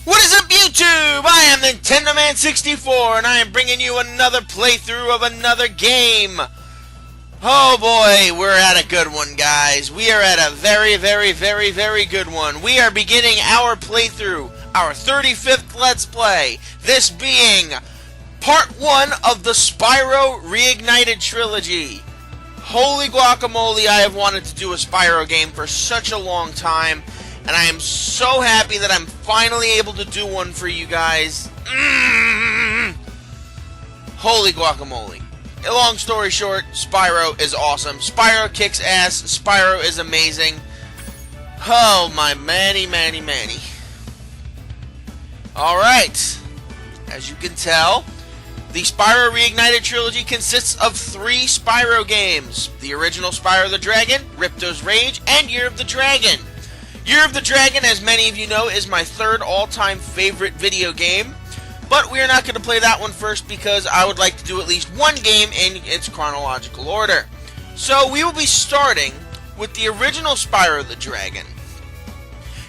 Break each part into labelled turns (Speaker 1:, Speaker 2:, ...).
Speaker 1: What is up, YouTube? I am Nintendo Man 64, and I am bringing you another playthrough of another game. Oh boy, we're at a good one, guys. We are at a very good one. We are beginning our playthrough, our 35th Let's Play. This being part 1 of the Spyro Reignited trilogy. Holy guacamole, I have wanted to do a Spyro game for such a long time. And I am so happy that I'm finally able to do one for you guys. Holy guacamole. Long story short, Spyro is awesome. Spyro kicks ass. Spyro is amazing. Oh, my manny. Alright. As you can tell, the Spyro Reignited trilogy consists of 3 Spyro games. The original Spyro the Dragon, Ripto's Rage, and Year of the Dragon. Year of the Dragon, as many of you know, is my 3rd all-time favorite video game. But we're not going to play that one first because I would like to do at least one game in its chronological order. So we will be starting with the original Spyro the Dragon.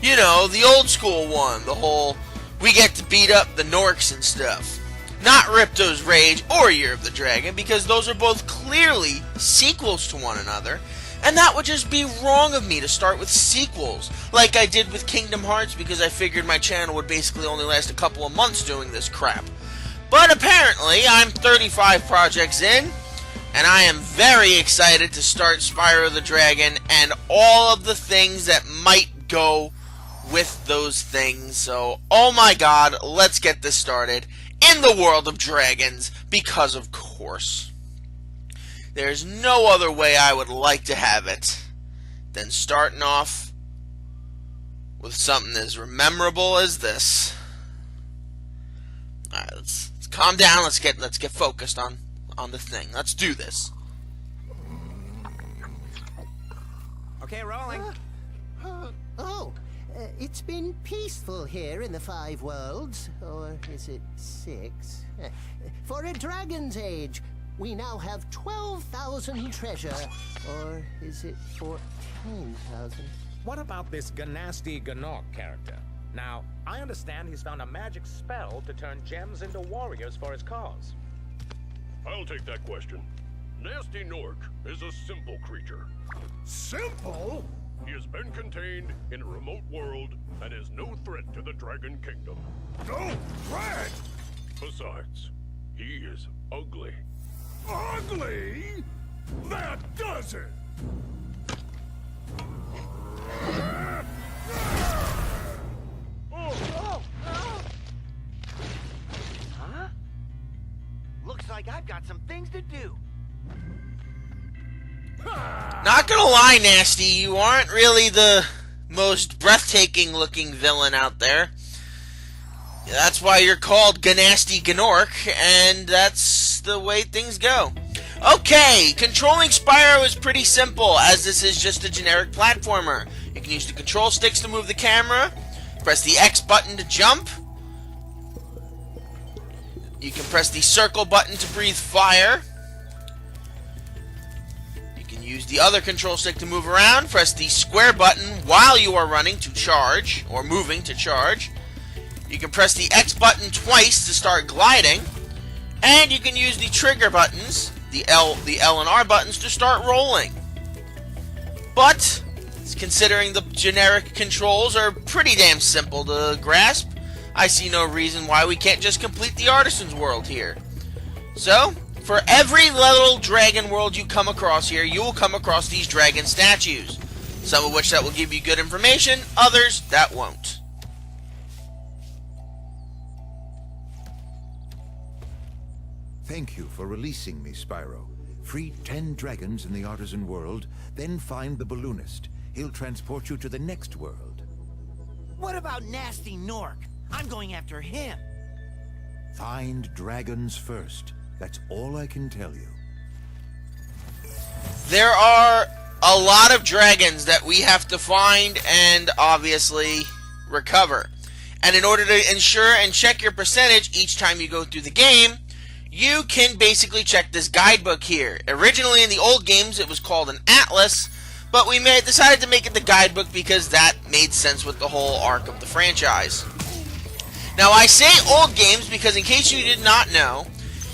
Speaker 1: You know, the old school one, the whole we get to beat up the Gnorcs and stuff. Not Ripto's Rage or Year of the Dragon, because those are both clearly sequels to one another. And that would just be wrong of me to start with sequels, like I did with Kingdom Hearts, because I figured my channel would basically only last a couple of months doing this crap. But apparently, I'm 35 projects in, and I am very excited to start Spyro the Dragon and all of the things that might go with those things. So, oh my god, let's get this started in the world of dragons, because of course. There's no other way I would like to have it than starting off with something as memorable as this. Alright, let's calm down. Let's get focused on the thing. Let's do this.
Speaker 2: Okay, rolling.
Speaker 3: It's been peaceful here in the 5 worlds, or is it 6? For a dragon's age. We now have 12,000 treasure, or is it 14,000?
Speaker 2: What about this Gnasty Gnorc character? Now, I understand he's found a magic spell to turn gems into warriors for his cause.
Speaker 4: I'll take that question. Gnasty Gnorc is a simple creature.
Speaker 5: Simple?
Speaker 4: He has been contained in a remote world and is no threat to the Dragon Kingdom.
Speaker 5: No threat?
Speaker 4: Besides, he is ugly.
Speaker 5: Ugly? That does it!
Speaker 6: Huh? Looks like I've got some things to do.
Speaker 1: Not gonna lie, Nasty, you aren't really the most breathtaking looking villain out there. That's why you're called Gnasty Gnorc, and that's the way things go. Okay, controlling Spyro is pretty simple, as this is just a generic platformer. You can use the control sticks to move the camera, press the X button to jump, you can press the circle button to breathe fire, you can use the other control stick to move around, press the square button while you are running to charge, or moving to charge. You can press the X button twice to start gliding, and you can use the trigger buttons, the L and R buttons, to start rolling. But, considering the generic controls are pretty damn simple to grasp, I see no reason why we can't just complete the Artisan's World here. So, for every little dragon world you come across here, you will come across these dragon statues. Some of which that will give you good information, others that won't.
Speaker 7: Thank you for releasing me, Spyro. Free 10 dragons in the Artisan World, then find the balloonist. He'll transport you to the next world.
Speaker 6: What about Gnasty Gnorc? I'm going after him.
Speaker 7: Find dragons first. That's all I can tell you.
Speaker 1: There are a lot of dragons that we have to find and obviously recover. And in order to ensure and check your percentage each time you go through the game, you can basically check this guidebook here. Originally in the old games it was called an atlas, but we decided to make it the guidebook because that made sense with the whole arc of the franchise. Now, I say old games because, in case you did not know,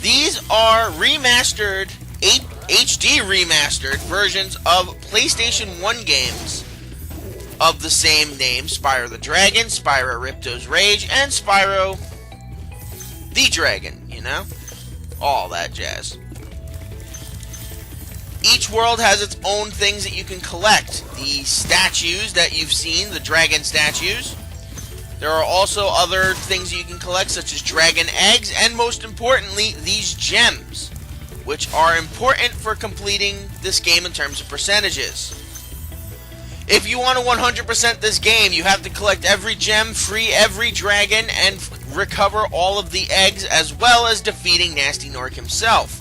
Speaker 1: these are remastered, HD remastered versions of PlayStation 1 games of the same name: Spyro the Dragon, Spyro Ripto's Rage, and Spyro the Dragon, you know? All that jazz. Each world has its own things that you can collect. The statues that you've seen, the dragon statues. There are also other things you can collect, such as dragon eggs, and most importantly, these gems, which are important for completing this game in terms of percentages. If you want to 100% this game, you have to collect every gem, free every dragon, and recover all of the eggs, as well as defeating Gnasty Gnorc himself.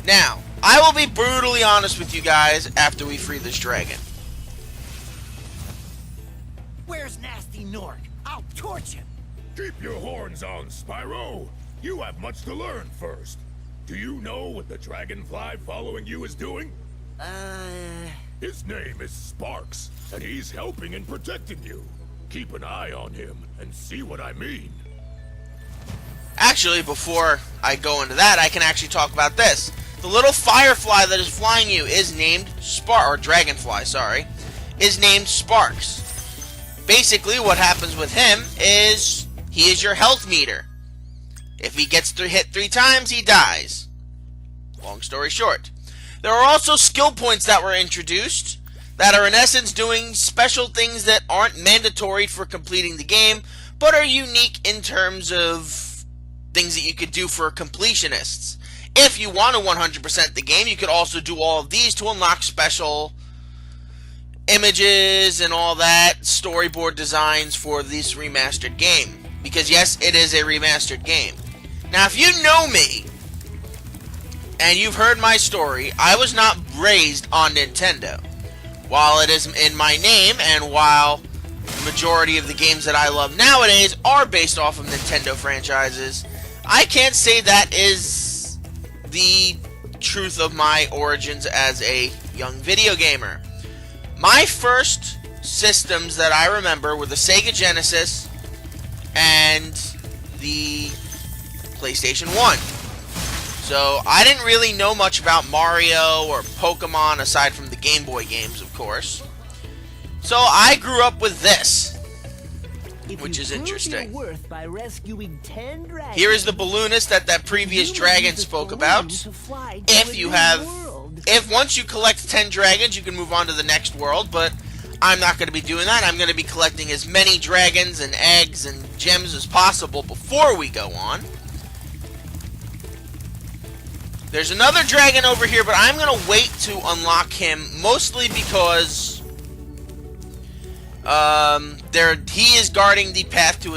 Speaker 1: Now, I will be brutally honest with you guys after we free this dragon.
Speaker 6: Where's Gnasty Gnorc? I'll torch him.
Speaker 5: Keep your horns on, Spyro. You have much to learn first. Do you know what the dragonfly following you is doing? His name is Sparks, and he's helping and protecting you. Keep an eye on him and see what I mean.
Speaker 1: Actually, before I go into that, I can actually talk about this. The little firefly that is flying you is named Dragonfly, sorry, is named Sparks. Basically, what happens with him is he is your health meter. If he gets hit 3 times, he dies. Long story short. There are also skill points that were introduced that are in essence doing special things that aren't mandatory for completing the game, but are unique in terms of things that you could do for completionists. If you want to 100% the game, you could also do all of these to unlock special images and all that, storyboard designs for this remastered game. Because yes, it is a remastered game. Now, if you know me, and you've heard my story, I was not raised on Nintendo. While it is in my name, and while the majority of the games that I love nowadays are based off of Nintendo franchises, I can't say that is the truth of my origins as a young video gamer. My first systems that I remember were the Sega Genesis and the PlayStation 1. So I didn't really know much about Mario or Pokemon aside from the Game Boy games, of course. So I grew up with this, which is interesting. Here is the balloonist that previous dragon spoke about. If once you collect 10 dragons, you can move on to the next world, but I'm not going to be doing that. I'm going to be collecting as many dragons and eggs and gems as possible before we go on. There's another dragon over here, but I'm going to wait to unlock him, mostly because he is guarding the path to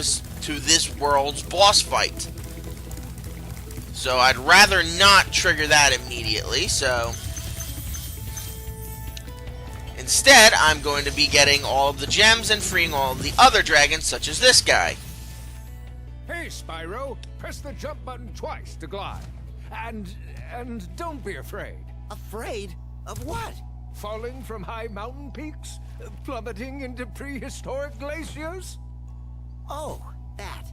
Speaker 1: this world's boss fight. So I'd rather not trigger that immediately, so instead I'm going to be getting all of the gems and freeing all of the other dragons, such as this guy.
Speaker 2: Hey, Spyro, press the jump button twice to glide. And don't be afraid.
Speaker 6: Afraid? Of what?
Speaker 2: Falling from high mountain peaks? Plummeting into prehistoric glaciers?
Speaker 6: Oh, that.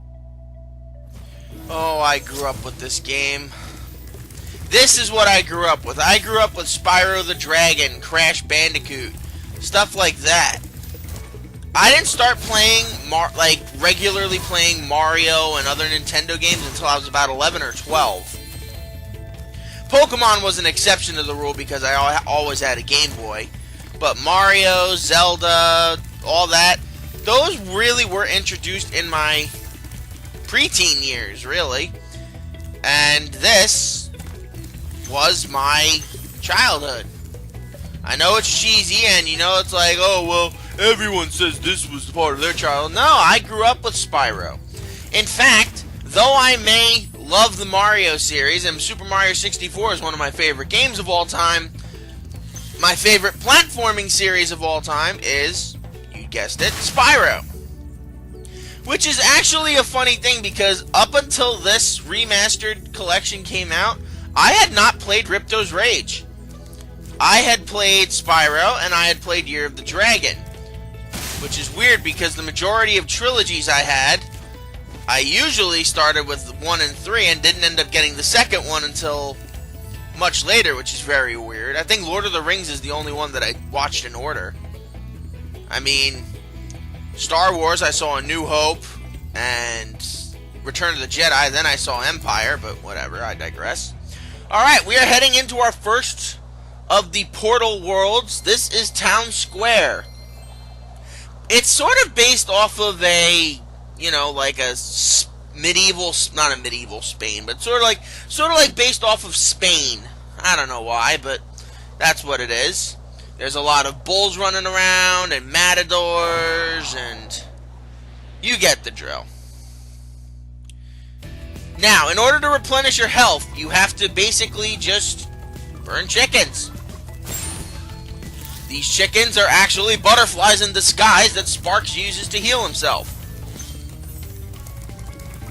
Speaker 1: Oh, I grew up with this game. This is what I grew up with. I grew up with Spyro the Dragon, Crash Bandicoot, stuff like that. I didn't start playing, regularly playing Mario and other Nintendo games until I was about 11 or 12. Pokemon was an exception to the rule because I always had a Game Boy. But Mario, Zelda, all that, those really were introduced in my preteen years, really. And this was my childhood. I know it's cheesy, and you know it's like, oh, well, everyone says this was part of their childhood. No, I grew up with Spyro. In fact, though I may love the Mario series, and Super Mario 64 is one of my favorite games of all time, my favorite platforming series of all time is, you guessed it, Spyro. Which is actually a funny thing, because up until this remastered collection came out, I had not played Ripto's Rage. I had played Spyro, and I had played Year of the Dragon, which is weird because the majority of trilogies I had, I usually started with 1 and 3 and didn't end up getting the second one until much later, which is very weird. I think Lord of the Rings is the only one that I watched in order. I mean, Star Wars, I saw A New Hope and Return of the Jedi, then I saw Empire, but whatever, I digress. Alright, we are heading into our first of the Portal worlds. This is Town Square. It's sort of based off of a, you know, like a medieval, not a medieval Spain, but sort of like based off of Spain. I don't know why, but that's what it is. There's a lot of bulls running around and matadors, and you get the drill. Now, in order to replenish your health, you have to basically just burn chickens. These chickens are actually butterflies in disguise that Sparks uses to heal himself.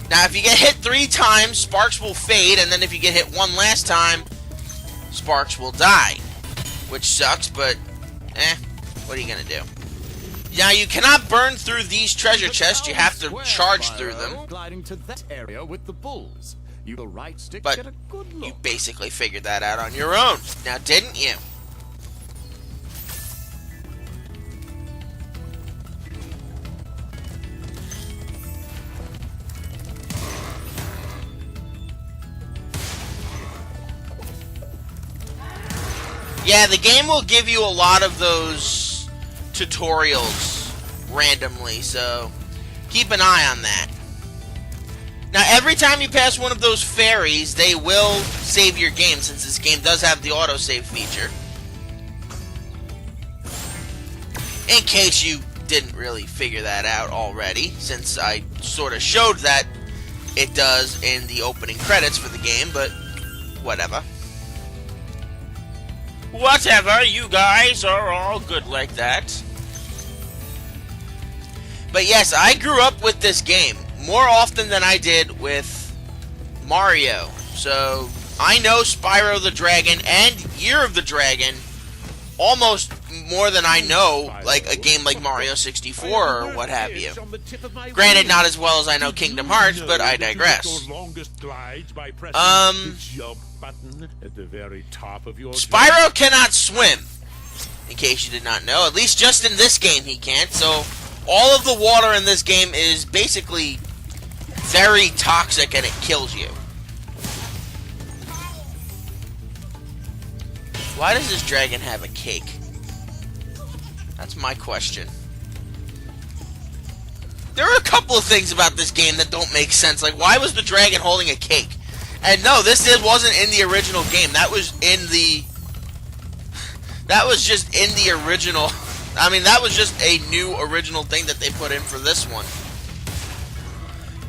Speaker 1: Now, if you get hit 3 times, Sparks will fade, and then if you get hit 1 last time, Sparks will die. Which sucks, but, what are you gonna do? Now, you cannot burn through these treasure chests, you have to charge through them.
Speaker 8: Gliding to that area with the bulls. You the right stick,
Speaker 1: But
Speaker 8: get a good look.
Speaker 1: you basically figured that out on your own. Now, didn't you? Yeah, the game will give you a lot of those tutorials randomly, so keep an eye on that. Now, every time you pass one of those ferries, they will save your game, since this game does have the autosave feature. In case you didn't really figure that out already, since I sort of showed that it does in the opening credits for the game, but whatever. Whatever, you guys are all good like that. But yes, I grew up with this game more often than I did with Mario. So, I know Spyro the Dragon and Year of the Dragon almost more than I know, like, a game like Mario 64 or what have you. Granted, not as well as I know Kingdom Hearts, but I digress. Spyro cannot swim, in case you did not know. At least just in this game he can't, so all of the water in this game is basically very toxic and it kills you. Why does this dragon have a cake? That's my question. There are a couple of things about this game that don't make sense. Like, why was the dragon holding a cake? And no, this wasn't in the original game. That was in the... That was just in the original... I mean, that was just a new original thing that they put in for this one.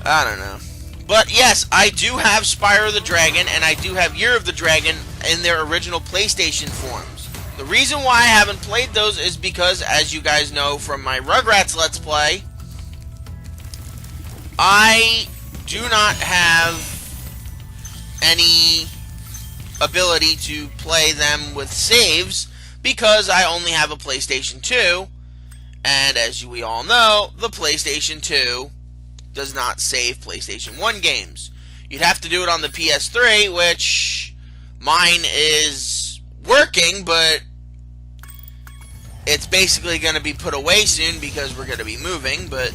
Speaker 1: I don't know. But yes, I do have Spyro the Dragon, and I do have Year of the Dragon in their original PlayStation forms. The reason why I haven't played those is because, as you guys know from my Rugrats Let's Play, I do not have any ability to play them with saves because I only have a PlayStation 2, and as we all know, the PlayStation 2 does not save PlayStation 1 games. You'd have to do it on the PS3, which mine is working, but it's basically going to be put away soon because we're going to be moving, but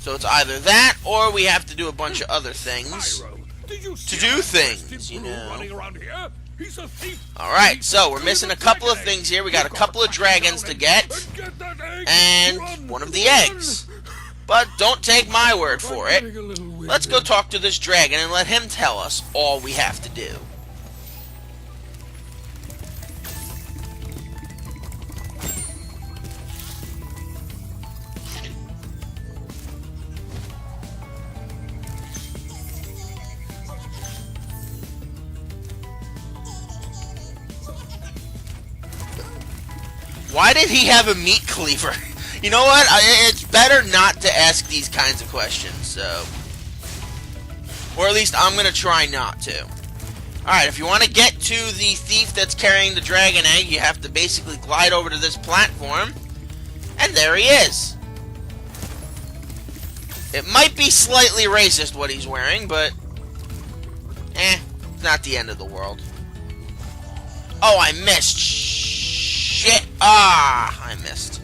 Speaker 1: so it's either that or we have to do a bunch of other things to do things, you know. Alright, so we're missing a couple of things here. We got a couple of dragons to get, and one of the eggs. But don't take my word for it. Let's go talk to this dragon and let him tell us all we have to do. Why did he have a meat cleaver? You know what? It's better not to ask these kinds of questions, so... Or at least I'm going to try not to. Alright, if you want to get to the thief that's carrying the dragon egg, you have to basically glide over to this platform. And there he is. It might be slightly racist what he's wearing, but it's not the end of the world. Oh, I missed. Shit. I missed.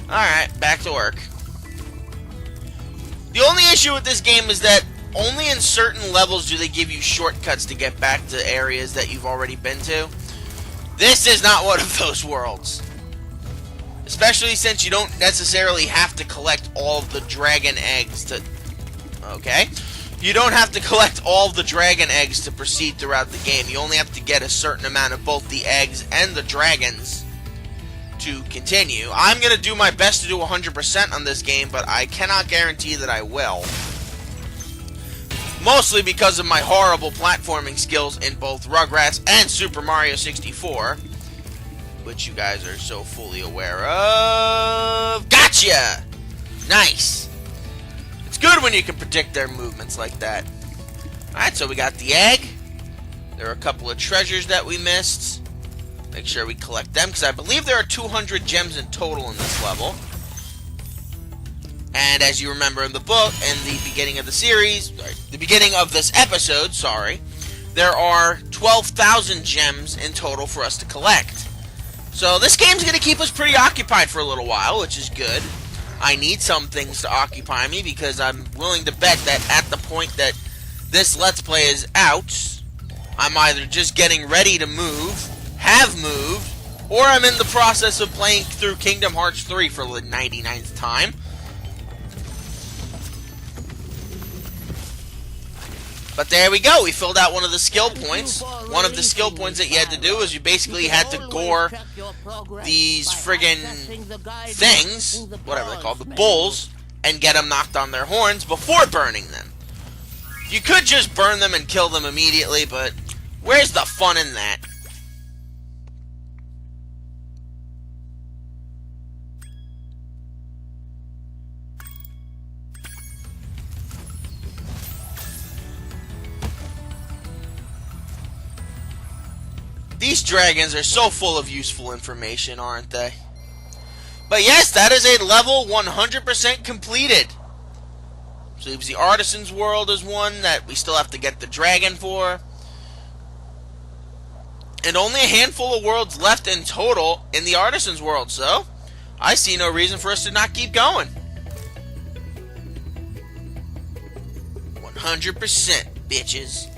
Speaker 1: Alright, back to work. The only issue with this game is that only in certain levels do they give you shortcuts to get back to areas that you've already been to. This is not one of those worlds. Especially since you don't necessarily have to collect all of the dragon eggs to... Okay. You don't have to collect all of the dragon eggs to proceed throughout the game. You only have to get a certain amount of both the eggs and the dragons to continue. I'm going to do my best to do 100% on this game, but I cannot guarantee that I will. Mostly because of my horrible platforming skills in both Rugrats and Super Mario 64. Which you guys are so fully aware of. Gotcha! Nice. It's good when you can predict their movements like that. Alright, so we got the egg. There are a couple of treasures that we missed. Make sure we collect them, because I believe there are 200 gems in total in this level. And as you remember in the book, in the beginning of the series, the beginning of this episode, there are 12,000 gems in total for us to collect. So this game's going to keep us pretty occupied for a little while, which is good. I need some things to occupy me because I'm willing to bet that at the point that this Let's Play is out, I'm either just getting ready to move, have moved, or I'm in the process of playing through Kingdom Hearts 3 for the 99th time. But there we go, we filled out one of the skill points. One of the skill points that you had to do is you basically had to gore these friggin' things, whatever they're called, the bulls, and get them knocked on their horns before burning them. You could just burn them and kill them immediately, but where's the fun in that? These dragons are so full of useful information, aren't they? But yes, that is a level 100% completed. So the Artisan's World is one that we still have to get the dragon for. And only a handful of worlds left in total in the Artisan's World, so I see no reason for us to not keep going. 100%, bitches.